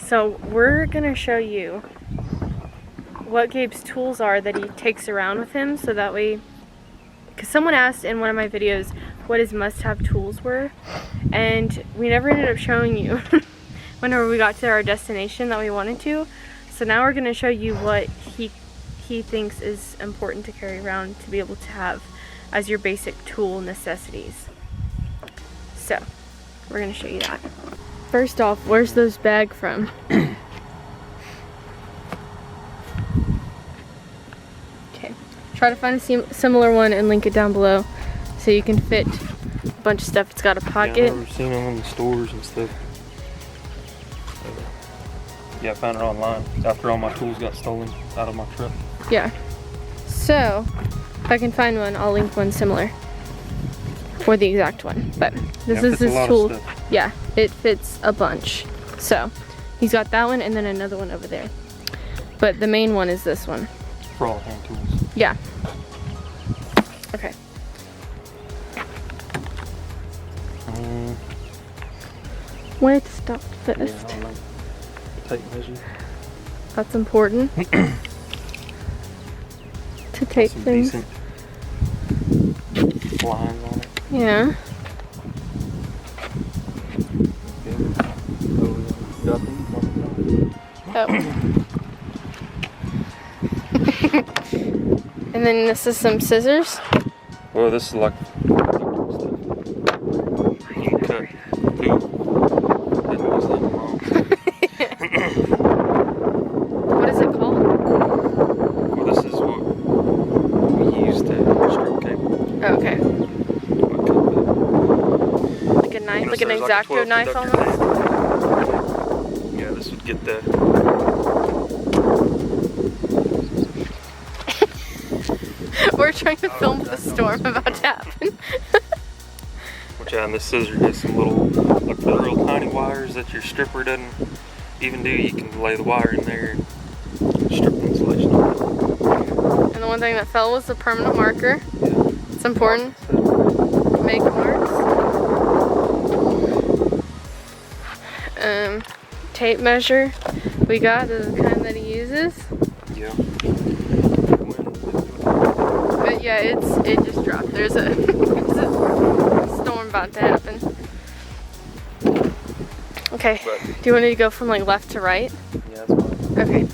So we're gonna show you what Gabe's tools are that he takes around with him, so that way, because someone asked in one of my videos what his must-have tools were, and we never ended up showing you whenever we got to our destination that we wanted to. So now we're gonna show you what he thinks is important to carry around to be able to have as your basic tool necessities. So we're gonna show you that. First off, where's those bag from? Okay, try to find a similar one and link it down below so you can fit a bunch of stuff. It's got a pocket. Yeah, I've never seen them in the stores and stuff. Yeah, I found it online after all my tools got stolen out of my truck. Yeah. So, if I can find one, I'll link one similar. Or the exact one. But this is his tool. Yeah, it fits a bunch. So, he's got that one and then another one over there. But the main one is this one. For all hand tools. Yeah. Okay. Where to stop first? Yeah, tape measure. That's important. To take some things. Decent lines on it. Yeah. Oh. And then this is some scissors. Well, this is like you can cut through. What is it called? Well, this is what we use to strip cable. Oh, okay. Like a knife, like an X-Acto knife almost? Yeah, this would get the... We're trying to film with a storm about to happen. Which, and this scissor has some little, like the real tiny wires that your stripper doesn't even do. You can lay the wire in there and strip the insulation off. And the one thing that fell was the permanent marker. Yeah. It's important to make marks. Tape measure we got is the kind that he uses. Yeah. But yeah, it just dropped. There's a storm about to happen. Okay. Do you want me to go from like left to right? Yeah, that's fine. Okay.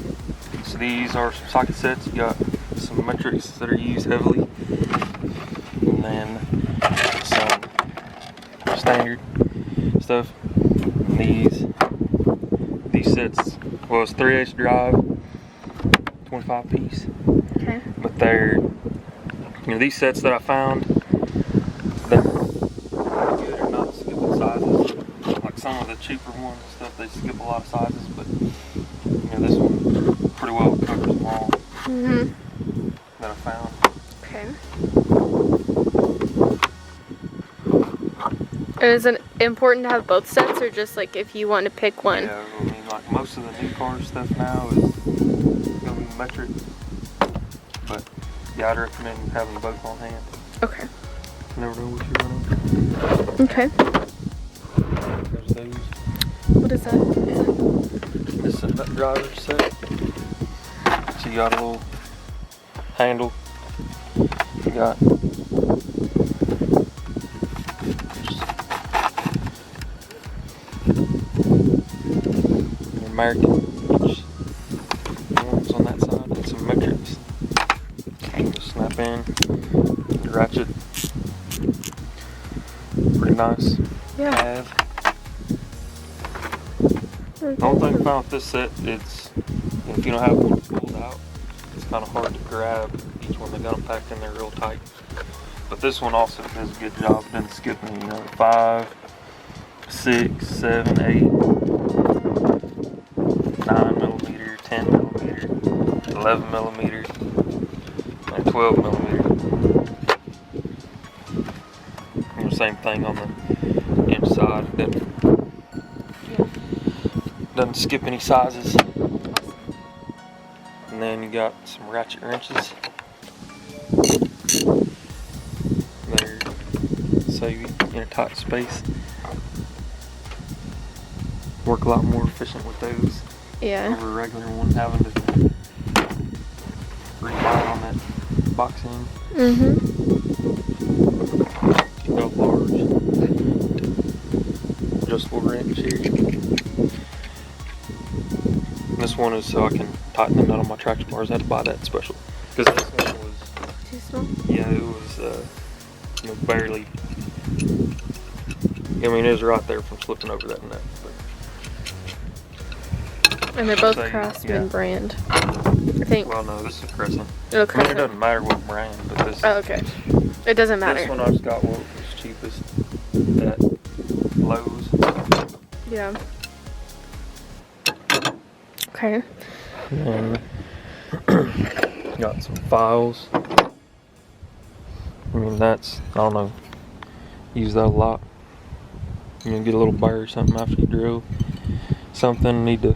So these are some socket sets. You got some metrics that are used heavily, and then some standard stuff. And these sets, well, it's 3/8 drive, 25 piece. Okay. But they're, these sets that I found, they're good or not skipping sizes. Like some of the cheaper ones and stuff, they skip a lot of sizes, but this one pretty well covers them all that I found. Okay. Is it important to have both sets, or just like if you want to pick one? Yeah, I mean, like most of the new car stuff now is going to be metric, but yeah, I'd recommend having both on hand. Okay. Never know what you're running. Okay. There's those. What is that? This is that driver set. So you got a little handle. You got your American ones on that side and some metrics. Just snap in, ratchet. Pretty nice. Yeah. Have. The only thing I found with this set, it's if you don't have one pulled out, it's kind of hard to grab each one. They got them packed in there real tight. But this one also does a good job. It doesn't skip any, 5, 6, 7, 8, 9mm, 10mm, 11mm, and 12mm. And the same thing on the inside. Doesn't skip any sizes. And then you got some ratchet wrenches. They're so you in a tight space. work a lot more efficient with those. Yeah. Over a regular one having to rely on that box end. Mm-hmm. Got a large adjustable wrench here. This one is so I can tighten the nut on my traction bars. I had to buy that special because this one was Too small? yeah, it was barely. I mean, it was right there from slipping over that nut. And they're both So, Craftsman yeah. brand, I think. Well, no, this is Crescent. Oh, I mean, Crescent. it doesn't matter what brand, but this. Oh, okay. It doesn't matter. This one I just got what was cheapest at Lowe's. Yeah. Okay. And got some files. I mean, that's, I don't know, use that a lot. You know, get a little burr or something after you drill something, need to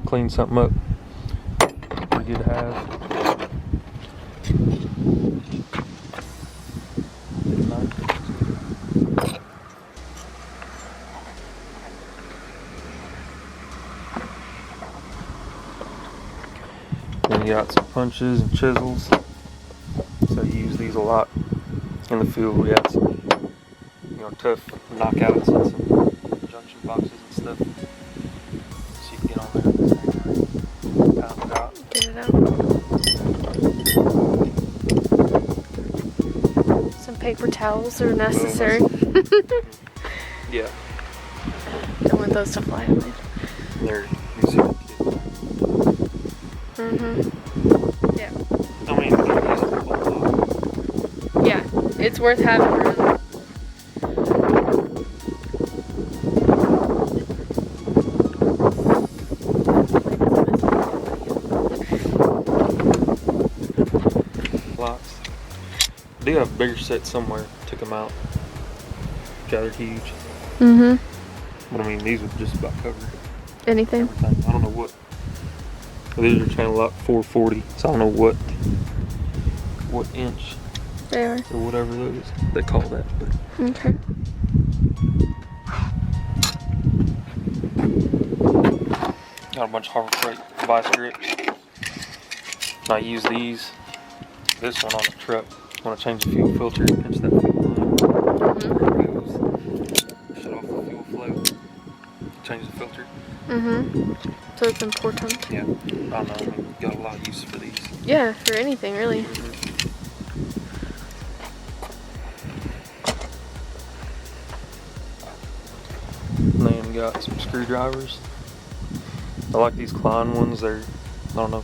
clean something up. Pretty good to have. Then you got some punches and chisels. So you use these a lot in the field. We had some, tough knockouts and some junction boxes and stuff. So you can get on there and pound it out. Get it out. Some paper towels are necessary. Yeah. Don't want those to fly away. They're easier to keep. Mm-hmm. Yeah. I mean, you can use it a whole lot. Yeah. It's worth having around. Lots. I do have a bigger set somewhere. Took them out. Yeah, they're huge. Mm-hmm. But I mean, these would just about cover Anything? everything. I don't know what. These are channel lock 440, so I don't know what inch They are. or whatever those they call that. But Okay. got a bunch of Harbor Freight vice grips. And I use this one on the truck when I change the fuel filter, pinch that fuel line. Mm-hmm. Shut off the fuel flow, change the filter. Mm-hmm. So it's important. Yeah, I don't know, I mean, got a lot of use for these. Yeah, for anything really. And then got some screwdrivers. I like these Klein ones. They're, I don't know,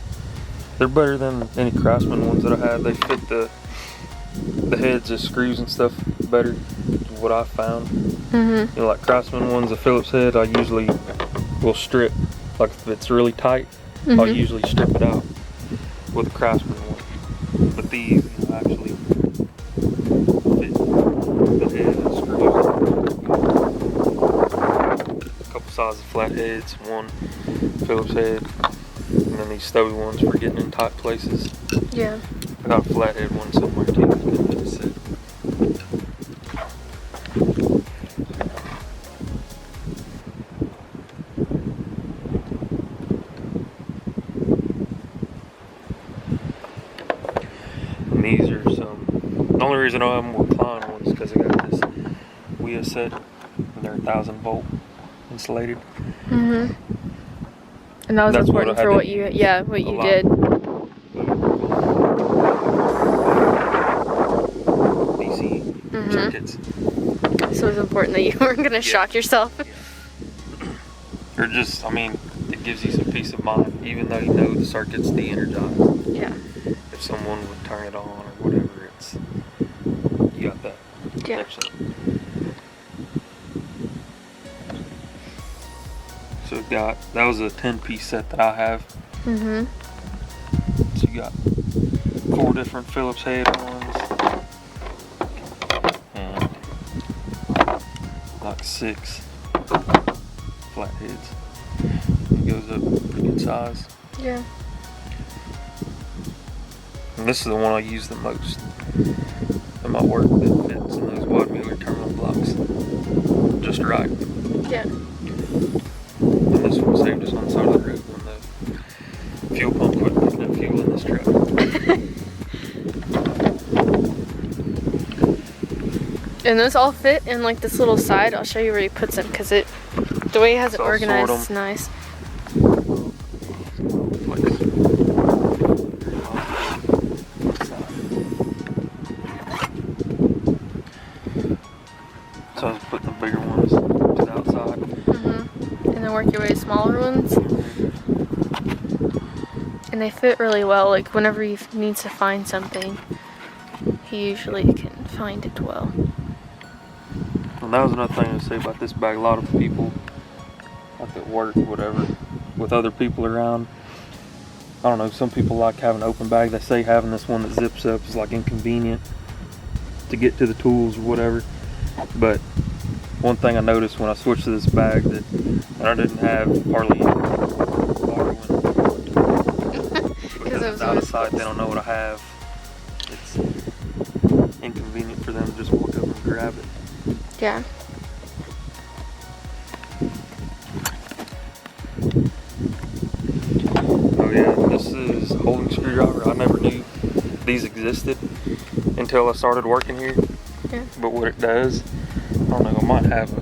they're better than any Craftsman ones that I had. They fit the heads of screws and stuff better, what I found. Mm-hmm. You know, like Craftsman ones, the Phillips head, I usually will strip. Like if it's really tight, I'll usually strip it out with a Craftsman one. But these, actually fit the head and screws. A couple sizes of flat heads, one Phillips head, and then these stubby ones for getting in tight places. Yeah. I got a flathead one somewhere too. That's good to sit. And these are some. The only reason I don't have more Klein ones is because I got this wheel set, and they're 1,000-volt insulated. Mm-hmm. And that was That's what important I had for to what you, yeah, what you lot. did. DC circuits. So it was important that you weren't going to shock yourself. Or just, I mean, it gives you some peace of mind, even though you know the circuit's de-energized. Yeah. If someone would turn it on or whatever, it's, you got that protection. So we got, that was a 10-piece set that I have. Mm-hmm. So you got 4 different Phillips head ones. And like 6 flat heads. It goes up pretty good size. Yeah. And this is the one I use the most in my work that fits in those wide mirror terminal blocks. Just right. Yeah. And this one saved us on the side of the road when the fuel pump quit picking up fuel in this truck. And those all fit in like this little side. I'll show you where he puts them because the way he has it organized is nice. So I was putting the bigger ones to the outside. And then work your way to smaller ones. And they fit really well. Like whenever he needs to find something, he usually can find it well. And that was another thing to say about this bag. A lot of people, like at work, whatever, with other people around, I don't know, some people like having an open bag. They say having this one that zips up is like inconvenient to get to the tools or whatever. But one thing I noticed when I switched to this bag that I didn't have hardly any water when because it's out of sight, they don't know what I have. It's inconvenient for them to just walk up and grab it. Yeah. Oh yeah, this is a holding screwdriver. I never knew these existed until I started working here. Yeah. But what it does, I don't know, I might have a...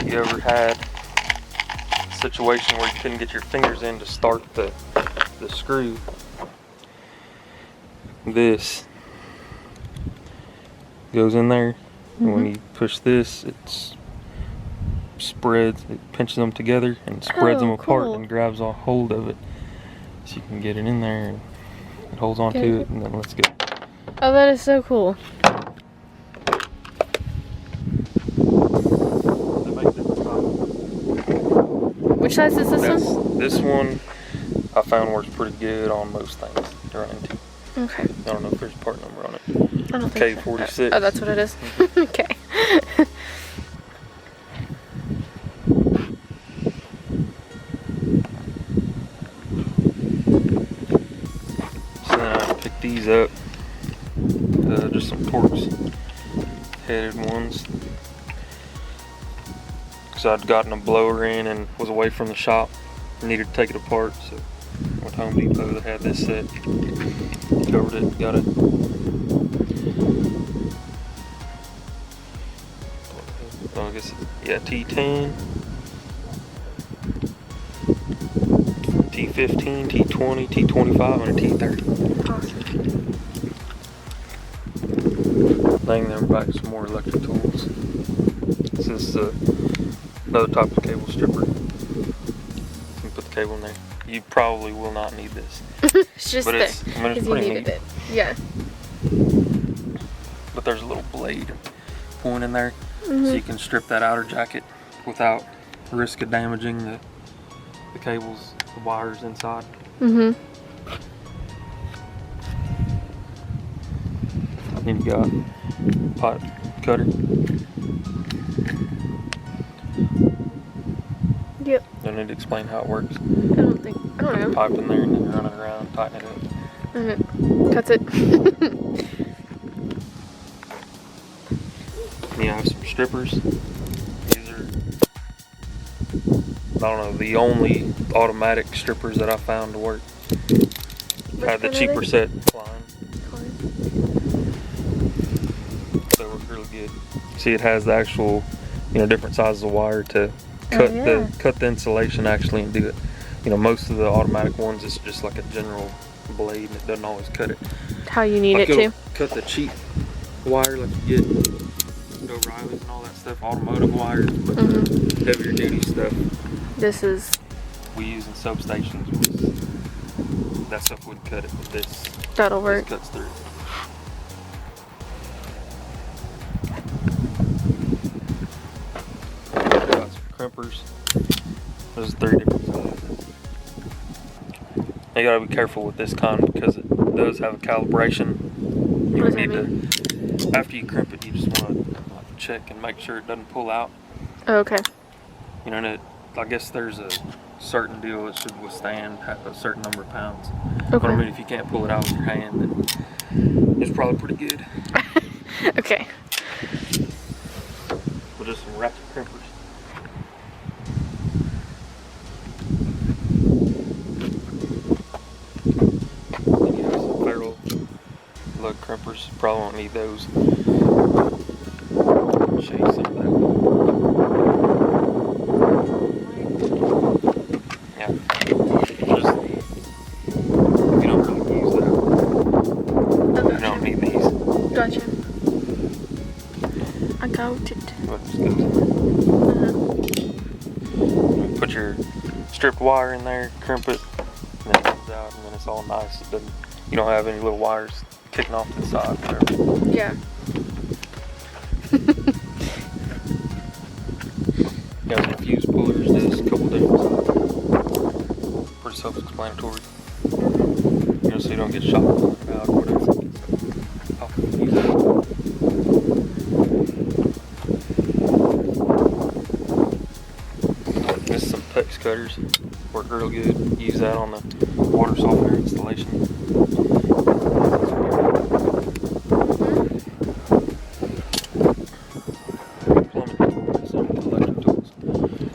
You ever had a situation where you couldn't get your fingers in to start the screw? This goes in there, and when you push this, it spreads, it pinches them together and spreads them apart and grabs a hold of it. So you can get it in there and it holds on to it, and then let's go. Oh, that is so cool. Which size is this one? This one I found works pretty good on most things they're into. Okay. I don't know if there's a part number on it. I don't think K46. So. Oh, that's what it is. Okay. So then I picked these up. Just some Torx headed ones. Because I'd gotten a blower in and was away from the shop. Needed to take it apart, so I went to Home Depot that had this set. Covered it, got it. Oh, I guess, yeah, T10, T15, T20, T25, and a T30. Awesome. Laying them back some more electric tools. This is another type of cable stripper. You can put the cable in there. You probably will not need this. It's just but there. it's pretty neat. It. Yeah. But there's a little blade point in there, so you can strip that outer jacket without risk of damaging the cables, the wires inside. Mm-hmm. Then you got pipe cutter. Yep. Don't need to explain how it works. I don't know. Put the pipe in there and then run it around, tighten it up. And it cuts it. Yeah, I have some strippers. These are, I don't know, the only automatic strippers that I found to work. I had the cheaper set Klein. They work really good. See, it has the actual, different sizes of wire to cut the insulation actually and do it. Most of the automatic ones, it's just like a general blade and it doesn't always cut it. How you need like it to. Cut the cheap wire like you get O'Reilly's and all that stuff, automotive wires, but the heavier duty stuff This is we use in substations, that stuff wouldn't cut it, but this that'll work. cuts through. Got some crimpers. There's 3 different sizes. You gotta be careful with this kind because it does have a calibration. You What does need that mean? to, after you crimp it, you just want to check and make sure it doesn't pull out. Oh, okay. And I guess there's a certain deal that should withstand a certain number of pounds. Okay. But I mean, if you can't pull it out with your hand, then probably pretty good. Okay. With just some ratchet crimpers. Then you have some ferrule lug crimpers. Probably won't need those. I'll show you some of that. Yeah. Just, you don't really use that. Okay. You don't need these. Gotcha. I got it. But this goes in there. Put your stripped wire in there, crimp it, and then it comes out, and then it's all nice. It doesn't, you don't have any little wires kicking off to the side, whatever. Yeah. Got some fuse pullers, this, a couple different. Pretty self-explanatory. You know, so you don't get shot out or whatever. Off the fuse. This is some PEX cutters. Work real good. Use that on the water softener installation. Plumbing tools, some electric tools.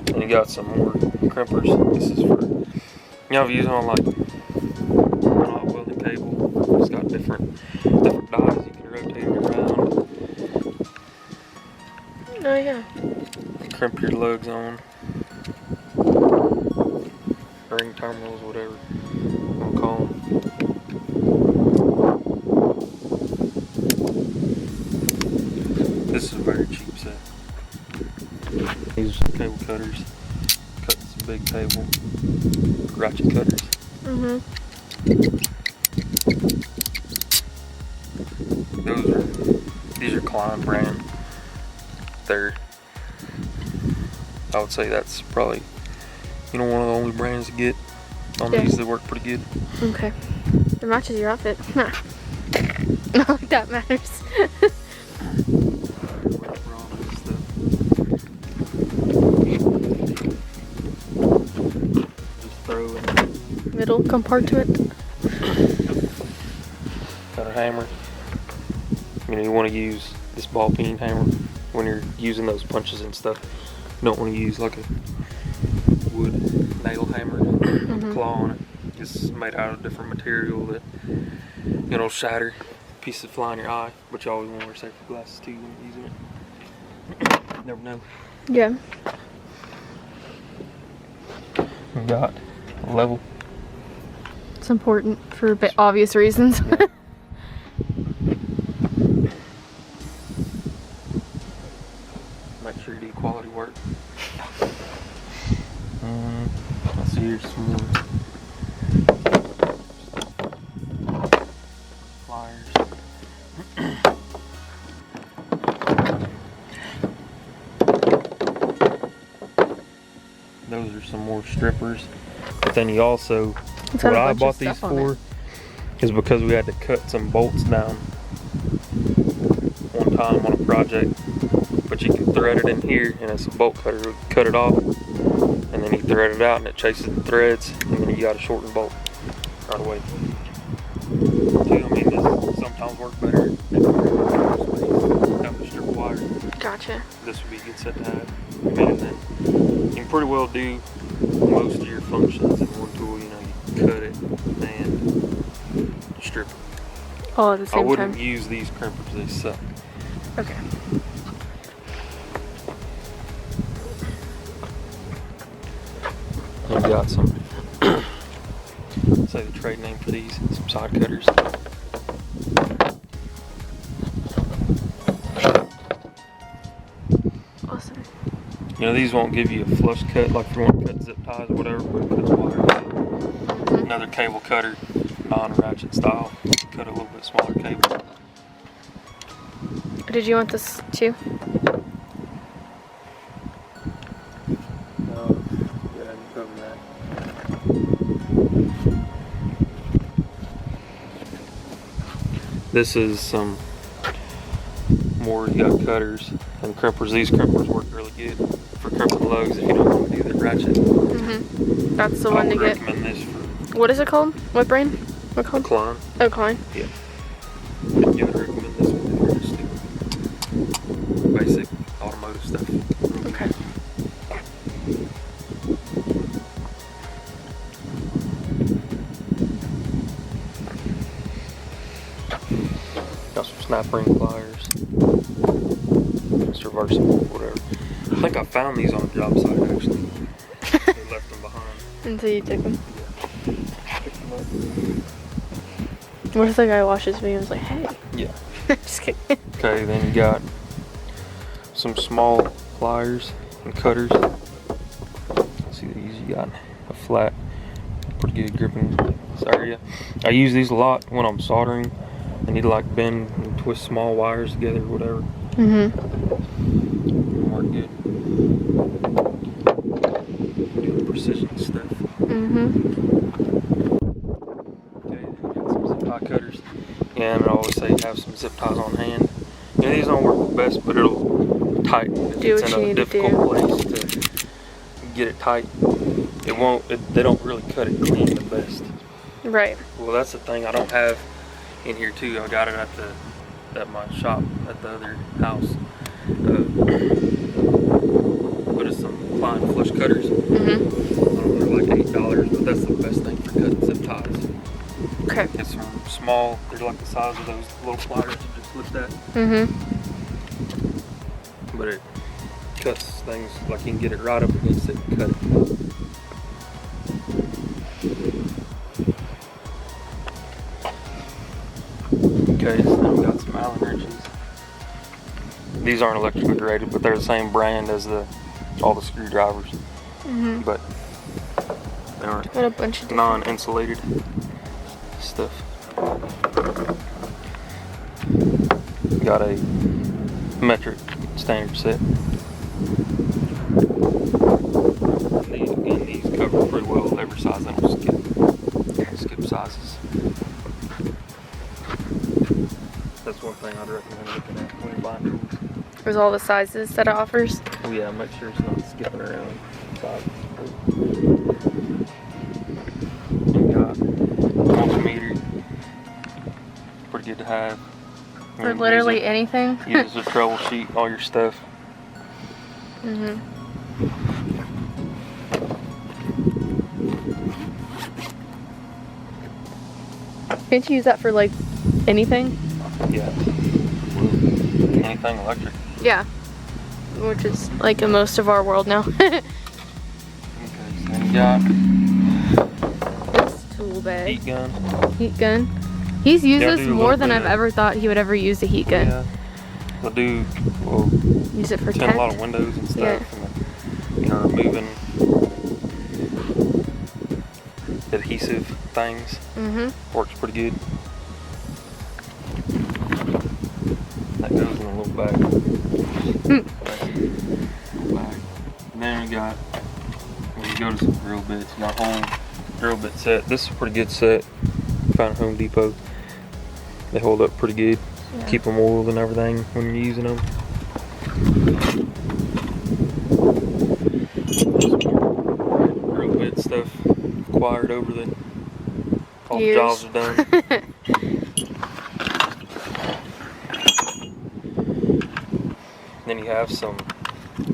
And you got some more crimpers. This is for, you know, I've used it on like welding cable. It's got different dies you can rotate it around. Oh yeah. Crimp your lugs on. Ring terminals, whatever I'll call them. This is a very cheap set. These are cable cutters. Cut some big cable. Ratchet cutters. These are Klein brand. I would say that's probably, you know, one of the only brands to get on these that work pretty good. Okay. It matches your outfit. Not like that matters. Just throw in Middle compartment. got a hammer. You know, you want to use this ball peen hammer when you're using those punches and stuff. You don't want to use like a wood nail hammer with a claw on it. It's made out of different material that, you know, shatter. Pieces fly in your eye, but you always want to wear safety glasses too when you're using it. Never know. Yeah. We got a level. It's important for a bit obvious reasons. Yeah. Make sure you do quality work. Let's see, here's some more pliers. Those are some more strippers. But then you also, what I bought these for is because we had to cut some bolts down one time on a project. But you can thread it in here, and it's a bolt cutter. You cut it off, and then you thread it out, and it chases the threads, and then you got a shortened bolt right away. Too, I mean, this sometimes work better if you're having to strip wire. Gotcha. This would be a good set to have. I mean, and then you can pretty well do most of your functions in one tool. You know, you cut it and strip it. All at the same time. I wouldn't use these crimpers; they suck. Okay. We got some, say the trade name for these, some side cutters. Awesome. You know, these won't give you a flush cut like if you want to cut zip ties or whatever, but it cuts wire. Another cable cutter, non-ratchet style, cut a little bit smaller cable. Did you want this too? No, go ahead and cover that. This is some more, you got cutters and crimpers. These crimpers work really good for crimping lugs if you don't want to do the ratchet. That's the one to get. I would recommend this for What is it called? What brand? What called? Klein. Oh, Klein. Yeah. Give it a basic automotive stuff. Okay. Got some snap ring pliers. It's reversible, whatever. I think I found these on a job site actually. They left them behind. Until you took them. Yeah. Picked them up. What if the guy watches me and was like, hey? Yeah. Just kidding. Okay, then you got some small pliers and cutters. Let's see these. You got a flat, pretty good gripping this area. I use these a lot when I'm soldering. I need to like bend and twist small wires together or whatever. Work good. Do precision stuff. Okay, then we got some zip tie cutters. And I always say have some zip ties on hand. You know, these don't work the best, but it'll tighten if Do it's what in you a need to difficult place to get it tight. It won't. They don't really cut it clean the best. Right. Well, that's the thing I don't have in here too. I got it at my shop at the other house. But it's some Klein flush cutters. I don't know, they're like $8, but that's the best thing for cutting zip ties. Okay. It's some small. They're like the size of those little pliers you just looked at. But it cuts things like you can get it right up against it and cut it. Okay, so then we got some Allen wrenches. These aren't electrically rated, but they're the same brand as all the screwdrivers. But they aren't Got a bunch of different. non-insulated stuff. Got a metric standard set. And these cover pretty well every size. They don't skip sizes. That's one thing I'd recommend looking at when you're buying tools. There's all the sizes that it offers. Oh yeah, make sure it's not skipping around sizes. You got multimeter. Pretty good to have. For literally anything. Use it to troubleshoot all your stuff. Can't you use that for like anything? Yeah. Anything electric. Yeah. Which is like in most of our world now. Okay, so then you got This tool bag. heat gun. Heat gun. He's used Yeah, I this do a more little than bit I've of- ever thought he would ever use a heat gun. Yeah. Well, Use it for tint a lot of tech. windows and stuff. Yeah. And, you know, removing adhesive things. Works pretty good. That goes in a little bag. And then we got, when you go to some drill bits, you got a whole drill bit set. This is a pretty good set. Found at Home Depot. They hold up pretty good. Yeah. Keep them oiled and everything when you're using them. Drill bit stuff acquired over all the Years. jobs are done. Then you have some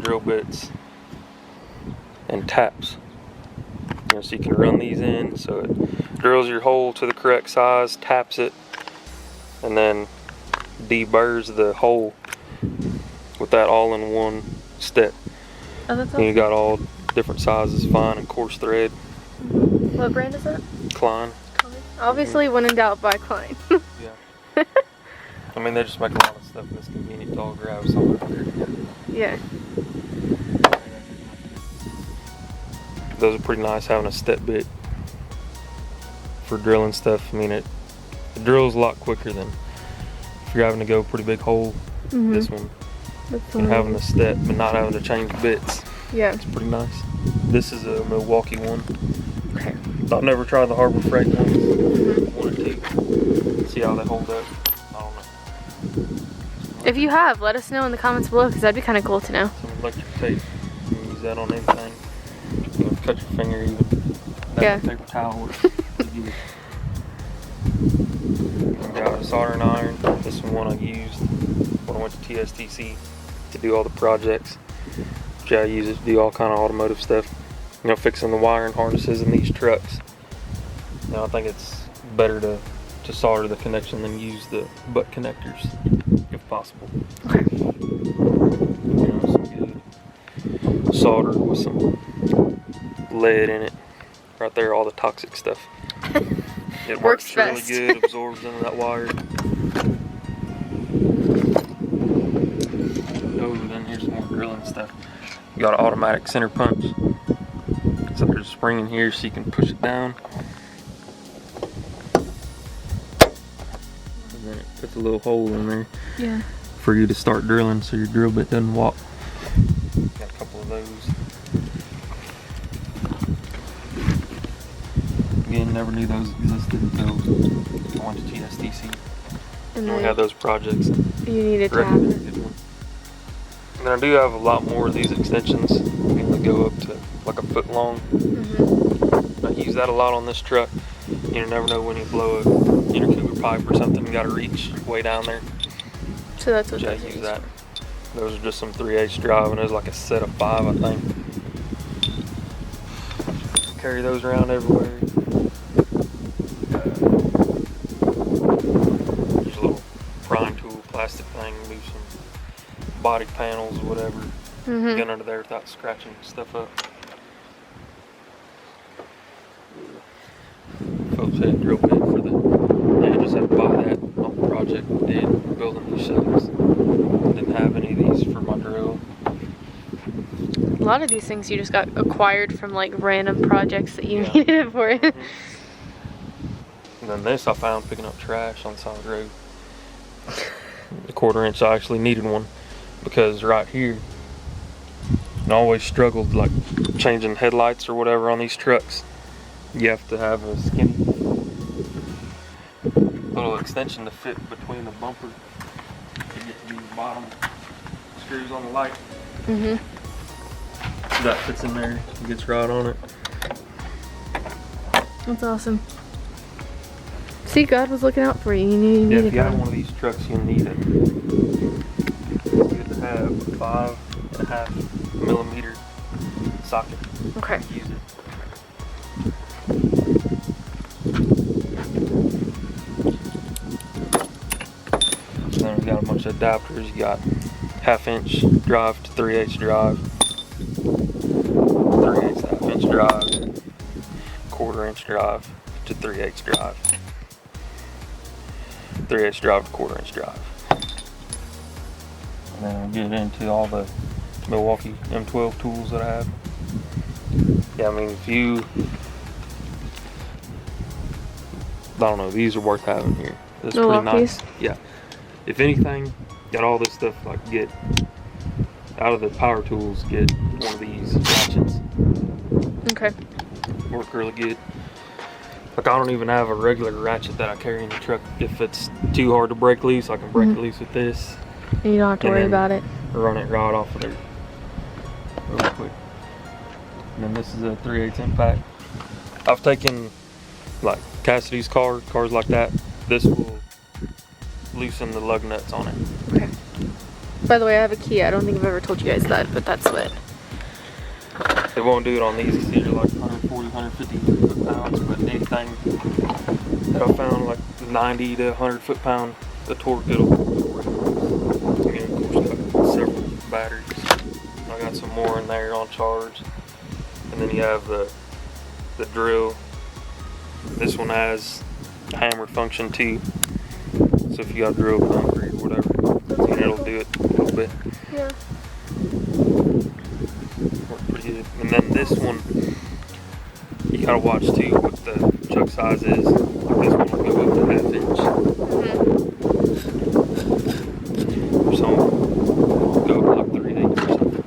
drill bits and taps. You know, so you can run these in, so it drills your hole to the correct size, taps it, and then deburrs the hole with that all in one step. Oh, that's And you awesome. got all different sizes, fine and coarse thread. What brand is that? Klein. Obviously, when in doubt, buy Klein. Yeah. I mean, they just make a lot of stuff that's convenient to all grab somewhere out there. Yeah. Those are pretty nice having a step bit for drilling stuff. I mean, it drills a lot quicker than if you're having to go pretty big hole. This one, That's and having a step and not having to change bits. Yeah. It's pretty nice. This is a Milwaukee one. Okay. I've never tried the Harbor Freight ones. One or two. See how they hold up. I don't know. If you have, let us know in the comments below because that'd be kind of cool to know. Some electric tape. You can use that on anything. You know, cut your finger even. That Yeah. paper towel works pretty good. I've got a soldering iron. This is one I used when I went to TSTC. to do all the projects, which I use it to do all kind of automotive stuff. You know, fixing the wiring harnesses in these trucks. You know, I think it's better to solder the connection than use the butt connectors, if possible. Okay. You know, some good solder with some lead in it. Right there, all the toxic stuff. It works really best. good, absorbs into that wire. Oh, then here's some more drilling stuff. You got an automatic center punch. So there's a spring in here so you can push it down. And then it puts a little hole in there for you to start drilling so your drill bit doesn't walk. Got a couple of those. Again, never knew those existed until I went to TSDC. And we had those projects. You needed to have it. And I do have a lot more of these extensions. They go up to like a foot long. I use that a lot on this truck. You never know when you blow a intercooler pipe or something. You got to reach way down there. So that's what I use that. Those are just some 3/8 drive, and there's like a set of 5, I think. Carry those around everywhere. There's a little prime tool, plastic thing, move some body panels or whatever. Get under there without scratching stuff up. Folks had a drill bit for they just had to buy that on the project we did, building these shelves. Didn't have any of these for my drill. A lot of these things you just got acquired from like random projects that you needed it for. And then this I found picking up trash on the side of the road. The 1/4 inch, I actually needed one because right here, I always struggled like changing headlights or whatever on these trucks. You have to have a skinny little extension to fit between the bumper to get these bottom screws on the light. That fits in there, it gets right on it. That's awesome. See, God was looking out for you. You knew you needed if you have one of these trucks, you'll need it. You have to have a 5.5 millimeter socket. Okay. To use it. Then we got a bunch of adapters. You got 1/2 inch drive to 3/8 drive, 3/8 1/2 inch drive, 1/4 inch drive to 3/8 drive, 3/8 drive to 1/4 inch drive. And then we'll get into all the Milwaukee M12 tools that I have. Yeah, I mean, if you, I don't know, these are worth having here. It's pretty nice. Yeah. If anything, got all this stuff like get out of the power tools, get one of these ratchets. Okay. Work really good. Like I don't even have a regular ratchet that I carry in the truck. If it's too hard to break loose, I can break it loose with this. And you don't have to worry about it. Run it right off of there real quick. And then this is a 3/8 impact. I've taken like Cassidy's cars like that. This will loosen the lug nuts on it. Okay. By the way, I have a key. I don't think I've ever told you guys that, but that's what. It won't do it on these. These are like 140, 150 foot-pounds, but anything that I found like 90 to 100 foot-pound, the torque it'll work. And of course, got several batteries. I got some more in there on charge. And then you have the drill. This one has a hammer function too. So if you got a drill concrete or whatever, it'll do it a little bit. Yeah. Works pretty good. And then this one, you gotta watch too what the chuck size is. Like this one will go up to 1/2 inch. Some will go up like 3/8 or something.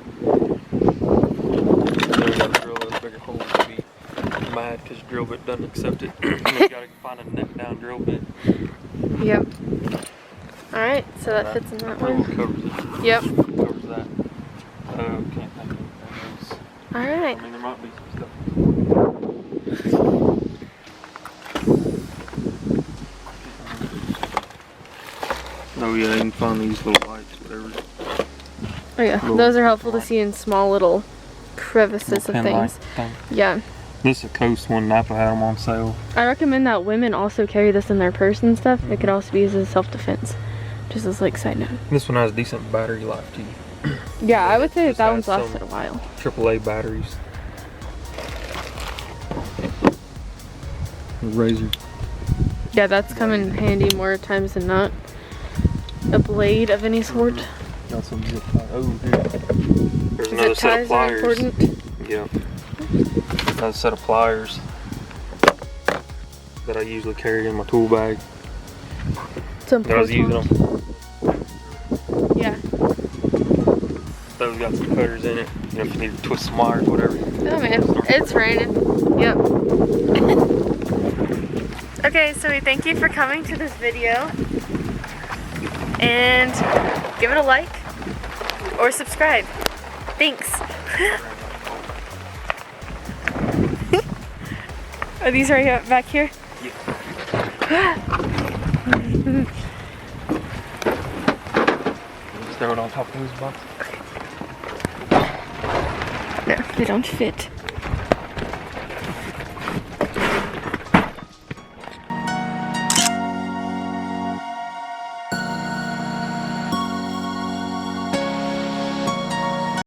Then we gotta drill those bigger holes to be mad because your drill bit doesn't accept it. You gotta find a neck down drill bit. Yep. Alright, so that fits in that one. Covers it. Yep. Covers that. Can't think of anything else. Alright. I mean, there might be some stuff. Oh yeah, you can find these little lights, whatever. Oh yeah, those are helpful to see in small little crevices of things. Thing. Yeah. This is a Coast one. Napa had them on sale. I recommend that women also carry this in their purse and stuff. It could also be used as self-defense. Just as like side note. This one has decent battery life too. Yeah, I would say that one's has lasted a while. AAA batteries. Razor. Yeah, that's come in handy more times than not. A blade of any sort. Got some zip tie. Oh, here. There's another Zip set of ties are pliers. important. Yep. Another set of pliers that I usually carry in my tool bag. Some That I was using them. Yeah. Those got some cutters in it. You know, if you need to twist some wires, whatever. Oh man, it's raining. Yep. Okay, so we thank you for coming to this video. And give it a like or subscribe. Thanks. Are these right here, back here? Yeah. Just throw it on top of those boxes. No, they don't fit.